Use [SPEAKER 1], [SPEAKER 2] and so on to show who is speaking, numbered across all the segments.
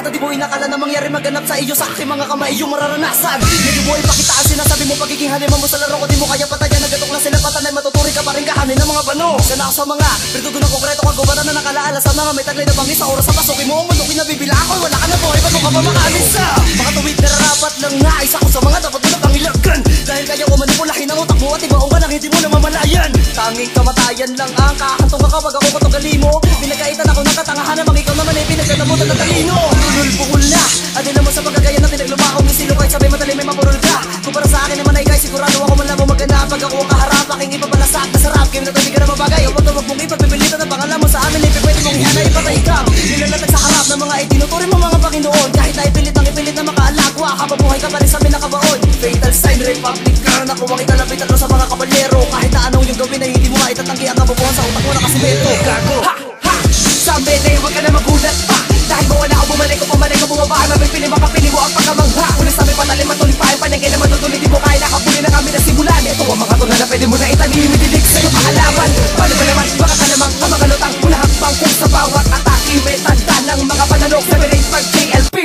[SPEAKER 1] At di mo inakala na mangyari maganap sa iyo, sa aking mga kamay yung mararanasan. Hindi mo ipakita ang sinasabi mo, pagiging haliman mo sa laro ko. Di mo kaya patayan, nagatok na sila patanay. Matuturi ka pa rin kahanin ng mga bano. Sana sa mga pertugo ng konkreto kagubara na nakalaala sa mga may taglay na bangis. Sa oras sa pasukin mo ang mundo, kinabibila ako. Wala ka na buhay, ba't mo ka pa makaalis sa mga tuwid na rarapat lang na isa ko sa mga dapat mo na pangilagan. Dahil kaya ko manipulahin ang utak mo at ibaong ka lang hindi mo na mamalayan. Tanging kamatayan lang ang kakantong ka kapag ako katugali mo. Pinagkaitan ako ng katangahan namang ikaw naman ay pinagdadamutan ng talino. Lulul-bukul na, adila mo sa pagkagaya ng pinaglumakong isilo. Kahit sabay madali may mapurol ka. Kung para sa akin naman ay guys, sigurado ako man lang mo maganda. Pag ako ang kaharap, aking ipapalasak na sarap. Game na tabi ka na mabagay, o wag mong ipagpipilitan ang pangalan mo sa amin ay pwede mong ihana ipatay ka. Nilalatag sa harap ng mga itinuturin mo mga Panginoon. Kahit na ipilit na makaalagwa, kapabuhay ka pa rin sa amin nakabaon. Fatal sign, Republican, ako ang ikalapit at sa mga kabalyero. Kahit na anong yung gawin ay hindi mo maitatanggi ang kabubuhan sa utak mo na kasimento. Gago, ha, ha, sabi na huwag ka na magulat pa. Dahil mo wala ako bumalik o pumalik o bumaba. Mapipili makapili mo ang pagkamangha. Ulit sa amin patalim at tulip pa yung panengay na matutuloy. Di mo kaya nakapuli na kami na simulan. Ito ang mga tulad na pwede mo na itanim. Idilig sa'yo kahalaman. Paano ba naman baka ka namang kamagalotang ulahakbang kung sa bawat atake may tanda ng mga pananok. 7-8 pag JLP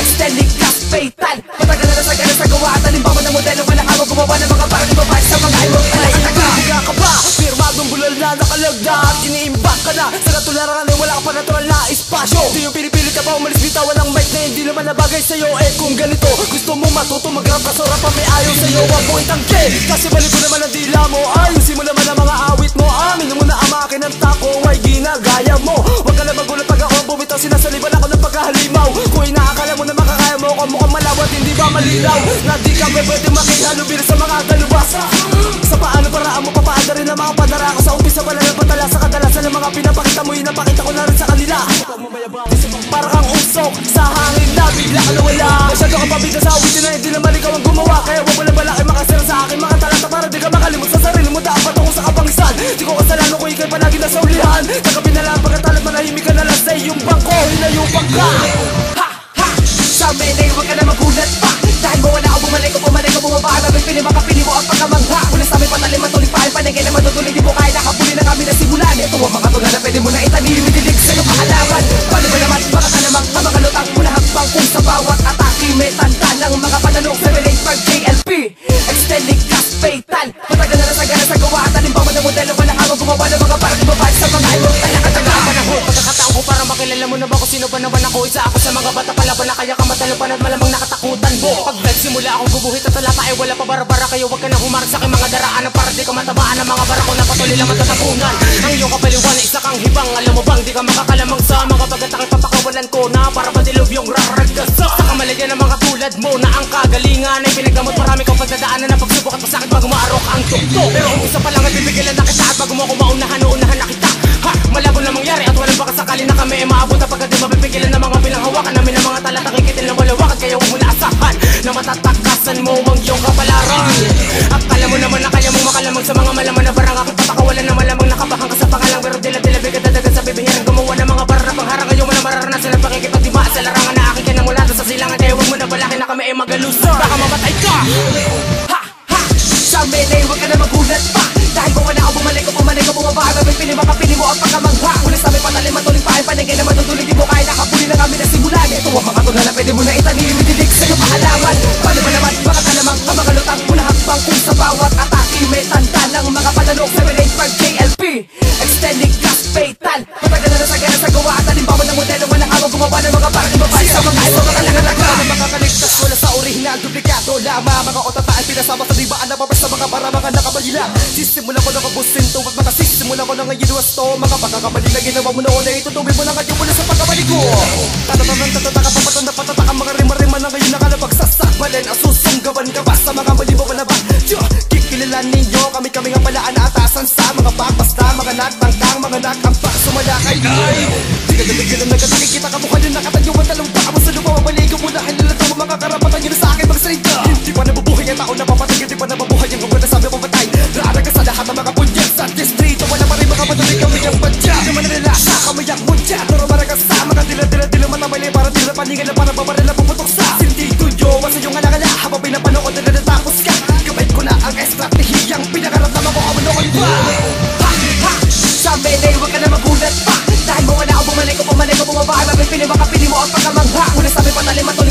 [SPEAKER 1] extending gas fatal. Matagal na sa gana sa gawa at halimbawa ng modelo. Wala ka gumawa ng mga parang ibabay sa mga ibang talay. Buga ka ba? Pirmadong bulal na nakalagda at iniimbak ka na. Sa katularan na wala ka pa natural na espasyo. Di yung pinipilit ka pa umalis bitaw. Walang mic na hindi naman nabagay sa'yo. Eh kung ganito gusto mo matuto mag-rap ka, sora pa may ayaw sa'yo. Wag mo itangke kasi balik mo naman ang dila mo. Ayusin mo naman ang mga awit mo. Amin mo na amakin ang tako ay ginagaya mo. Wag ka lang magulat pag ako bumitaw. Sinasaliban ako ng pagkahalimaw. Kung inaakala mo na makakaya mo kung mukhang malawat hindi ba malinaw na di ka pwede makihalubir sa mga galubasa. Sa paano paraan mo papaanda rin ang mga panara ko. Sa umpisa pala ng patala sa kadalasan ng mga pinapakita mo. Inapakita ko na rin sa kanila. Para kang usok sa hangin na bigla ka nawala. Masyado ka pabida sa awitin na hindi naman ikaw ang gumawa. Kaya wag mo lang balaki makasira sa akin mga talata para di ka makalimot sa sarili mo. Dapat ako sa kapangisan. Di ko kasalanan ko ikay palagi na sa ulihan. Sa kabinalaan pagkatalag manahimik ka na lang sa iyong bangko. Hinayupan ka. Ha! Ha! Sabi na huwag ka na magulat pa. Dahil mo wala ako bumalik o pumalik o bumaba. Mapipili makapili mo ang pagkamangha. Ulit sa amin patalim at tulik pa yung panengay na matutuloy. Di mo kaya nakapuli na kami na simulan. Ito ang mga tulad na pwede mo na itanim. Idilig sa'yo kahalaman. Paano ba naman baka ka namang kamagalotang ulahakbang kung sa bawat atake may tanda ng mga pananok. 7-8 pag JLP extending gas fatal. Matagal na sa gana sa gawa at halimbawa ng modelo. Wala ka gumawa ng mga parang ibabay sa mga ibang talakataga. Panahon, pagkakataon ko para makilala mo na ba kung sino ba naman ako. Isa ako sa mga bata pala na kaya ka matalapan at malamang nakatakutan mo. Pag nagsimula akong gubuhit at talata ay wala pa bara-bara. Kayo wag ka na humarap sa aking mga daraan para di ka matabaan ng mga barako na patuloy lang matatapunan. Ang iyong kapaliwan isa kang hibang. Alam mo bang di ka makakalamang sa mga pagkatang ipapakawalan ko na para padilog yung raragasa. Sa kamalagyan ng mga tulad mo na ang kagalingan ay pinagdamot. Marami kang pagdadaanan na pagsubok at masakit bago maarok ang tukto. Pero umpisa pa lang at bibigilan na kita at bago mo ako maunahan na kita. Ha! Malabo na mangyari at walang baka sakali na kami maabot na pagkat di mapipigilan ng mga pinanghawakan namin ng mga talatang ikitin na walawakan. Kaya huwag mo na asahan na matatakasan mo ang iyong kapalaran. At alam mo naman na kaya mong makalamang sa mga malaman na barang aking papakawalan na malamang nakabahang ka sa pangalang. Pero dila-dila bigad dadagan sa bibihirang gumawa ng mga barang pangharang. Kayo mo na mararanasan ang pakikipagdiba sa larangan na aking kinamula sa silangan. Kaya huwag mo na balakin na kami ay magalusan. Baka mamatay ka. Ha! Ha! Sabi na huwag ka na magulat pa. Dahil kung wala ako bumalik o pumalik o bumaba. Mapipili makapili mo ang pagkamangha. Ulit sa amin patalim at tuling pa yung panengay na matutuloy. Di mo kaya nakapuli na kami na simulan. Ito ang mga tulad na pwede mo na itanim. Idilig sa'yo kahalaman. Paano ba naman baka ka namang kamagalotang ulahakbang kung sa bawat atake may tanda ng mga pananok. 7-8 pag JLP extending gas fatal. Matagal na sa gana sa gawa at halimbawa ng modelo. Wala ka gumawa ng mga parang ibabay sa mga ibang talagataga. Makakaligtas wala sa orihinal duplikato lamang. Mga otataan pinasama sa dibaan na babas sa mga para mga nakabalila. Sisimula ko na kabusin to at mga sisimula ko na ngayon wasto. Mga pagkakamali na ginawa mo noon ay itutuloy mo na ngayon mula sa pagkamali ko. Tatatang tatataka papatanda patataka mga rima-rima na ngayon nakalabag sa sakbalin. Asusunggaban ka ba sa mga mali mo ba na ba? Kikilala ninyo kami nga palaan na atasan sa mga bakbasta. Mga natangkang, mga nakampak sumalakay. Ay, di ka nabigyan na nagkakikita ka mukha nyo nakatayo ang talumpa. Amo sa lupa mabaligo mo na hinalito mo mga karapatan nyo na sa akin magsalita. Hindi pa nabubuhay ang tao na papatay. Hindi pa nabubuhay ang mga nasabi pamatay. Rara ka sa lahat ng mga punyas sa distrito. Wala pa rin mga matuloy kami ang badya. Naman nalasa kami ang mudya. Pero marang ka sa mga dila-dila matabali. Para tila paningan na para babarila puputok sa sindido nyo. Wasa yung alakala habang pinapanood na natatapos ka. Gabay ko na ang estratehiyang pinakarap naman ko kamo noon pa. Ha! Ha! Sabi na huwag ka na magulat pa. Dahil mo wala ako bumalik o pumalik o bumaba. Mapipili makapili mo ang pagkamangha.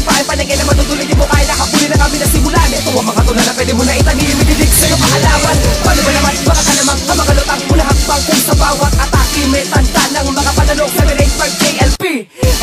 [SPEAKER 1] tulipain paningin na matutuloy di mo kaya nakabuli ng aming nasimulan. Ito ang mga tula na pwede mo na itanim, ididig sa'yo kaalaman. Paano ba naman, baka ka namang kamakalutang unahakbang kung sa bawat atake may tanda ng mga pananong 785 JLP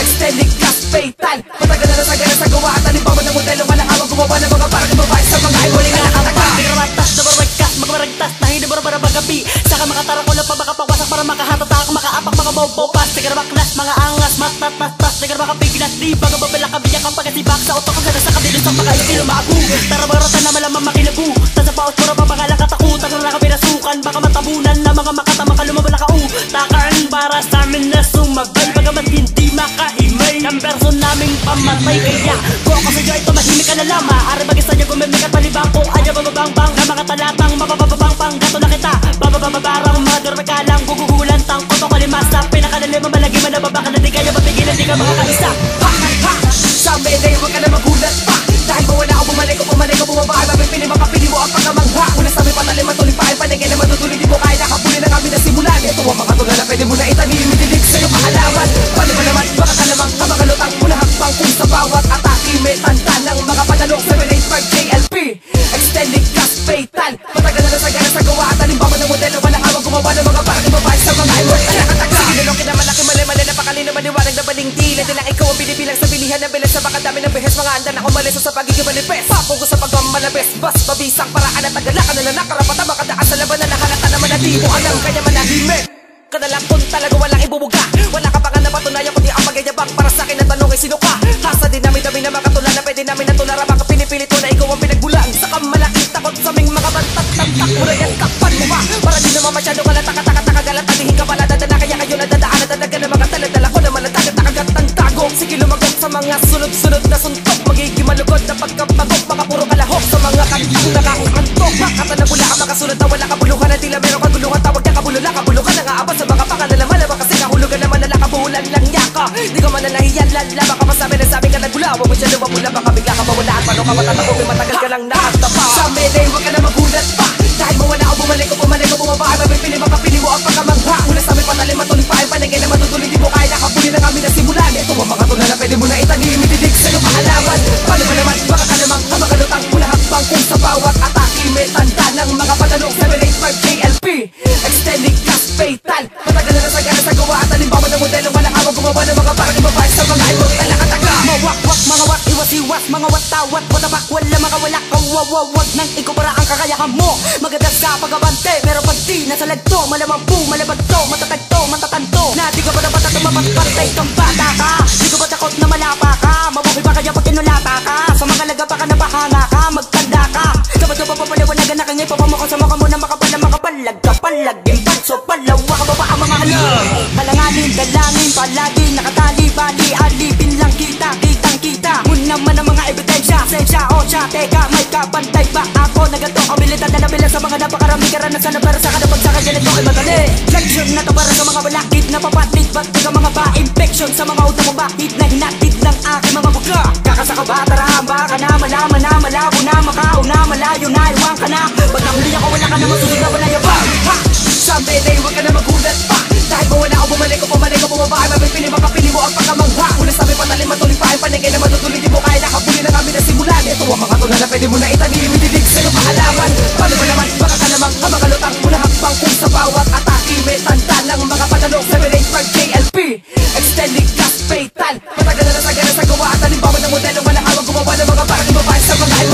[SPEAKER 1] extended gas fatal. Matagal na nasagana sa gawa at alibawa ng modelo malakawag gumawa ng mga parang ibabae sa mga ay waling nakataka. Tigaratas na barabagkas, magmaragtas na hindi barabara bagabi. Saka makatarakol na pa makapawasak para makahatatak, makaapak, makabobopas. Tigarabaklas, mga angas, matatastas. Tigarabakapiglas, di bagababala kabiyak ang pagasibak sa otok ang sa kabilo sa pakayo lumabu. Tarabaratan na malamang makilabu. Tasa paos para papangalang katakutan na nakapirasukan. Baka matabunan na mga makatama kalumabala ka takaan para sa amin na sumabay. Bagamat hindi makahimay ng person naming pamatay. Kaya kung ako sa'yo ito mahimik ka na lama. Arabagis sa'yo gumimik at palibang kung ayaw bababang-bang na mga talatang mapapababang-pang. Gato na kita, babababarang mga durmakalang gugugulan tang kotong kalimasa. Pinakalalim ang malagi manababa ka na di kaya mapigilan, di ka makakaisa. Ha ha ha! Sa meday huwag ka na magulat pa. Dahil ba wala ako bumalik o bumaba. Mapipili mapapili mo ang pagkamangha. Una sa aming patalim at tulipain paningin na matutuloy di mo kaya nakabuli ng aming nasimulan. Ito ang mga tula na pwede mo na itanim, ididig sa'yo kaalaman. Paano ba naman, baka ka namang kamakalutang unahakbang kung sa bawat atake may tanda ng mga pananong 785 JLP extended gas fatal. Matagal na nasagana sa gawa at alibawa ng modelo malakawag gumawa ng mga parang ibabae sa mga ay walang nakataka. Sige nilongin na malaki mali-mali na pakalino maliwanag na baling tila. Di lang ikaw ang binibilang sa bilihan ng bilis sa bakadami ng behes. Mga andan ako maliso sa pagiging manifest. Papong ko sa pagmamalabes, bas mabisang paraan at tagalakan na nakarapatan. Makadaan sa laban na nakalata naman na di mo alam kanya manahimik. Kadalang kung talaga walang ibubuga. Wala ka pa nga napatunayan kundi ang pagyayabang. Para sa akin ang tanong ay sino ka? Hasa din namin na makatula na pwede namin natularan. Baka pinipilit mo na ikaw ang pinagbulaan. Saka malaki takot sa aming mga bantat-tantak. Mura yan kapan mo ba? Para di naman masyado kalata-kataka galat. Talihin ka pala dadala kaya kayo nadadaan. Nadadagan ng mga taladala ko na malatagat nakagat ng tago. Sige lumagok sa mga sunod-sunod na suntok. Magiging malugod na pagkapagok. Baka puro kalahok sa mga kantang nakakantok. Bakata na pula ka makasunod na wala kabuluhan. At tila meron kaguluhan tawag niya kabulula. Kabulukan na nga abas sa mga pangalalaman. Kasi kahulugan naman na nakabulan lang niya ka. Di ka man na nahiyan lala. Baka masabi na sabi ka nagbula. Huwag mo siya lumabula. Baka bigla ka mawala. At paano ka matatakot? Matagal ka lang nakatapa. Sa meday huwag ka na magulat pa. Dahil mawala o bumalik o bumaba. Mapipili mapapili mo ang pagkamangha. Una sa aming patalim at tulipain paningin na matutuloy di mo kaya nakabuli ng aming nasimulan. Ito ang mga tula na pwede mo na itanim, ididig sa'yo kaalaman. Paano ba naman, baka ka namang kamakalutang unahakbang kung sa bawat atake may tanda ng mga pananong 785 JLP extended gas fatal. Matagal na nasagana sa gawa at alibawa ng modelo malakawag gumawa ng mga parang ibabae sa mga ay walang nakataka. Mawak-wak, mga wak, iwas-iwas, mga watawat, watabak, wala makawala, kawawawag nang ikubara ang kakayahan mo. Magadas ka pagabante, meron pag di nasa lagto, malamang po, malabag to, matatagto, matatanto. Na di ko pa dapat at mapagpantay kang bata ka. Di ko pa takot na malapa ka, mabuhay pa kaya pag inulata ka. Sa mga laga pa ka na bahanga ka, magtanda ka. Kapag ka pa papaliwanagan na kanyay papamukha sa mukha mo na makapalag ka palaging patso palawa ka ba ang mga halang. Halanganin, dalangin, palagi nakatali, bali, alipin lang kita, kitang-kita. Muna man ang mga ebidensya, sensya o siya, teka, may kapantay ba ako? Nagato ang militan na nabilang sa mga napakarami karanasan na para sa kadapag sa kanya nito ay madali. Leksyon na to para sa mga balakid na papatid, ba't ka mga ba-infection sa mga utang mo bahid na hinatid ng aking mga buka. Kakasaka ba, tarahamba ka na, malaman na, malabo na, makauna, malayo na, iwan ka na. Pag nahuli ako, wala ka na masunod na wala yabang. Ha! Sa meday, huwag ka na magulat pa. Dahil ba wala ako bumalik o bumaba. Mapipili mapapili mo ang pagkamangha. Una sa aming patalim at tulipain paningin na matutuloy di mo kaya nakabuli ng aming nasimulan. Ito ang mga tula na pwede mo na itanim, ididig sa'yo kaalaman. Paano ba naman, baka ka namang kamakalutang unahakbang kung sa bawat atake may tanda ng mga pananong 785 JLP extended gas fatal. Matagal na nasagana sa gawa at alibawa ng modelo malakawag gumawa ng mga parang ibabae sa mga ay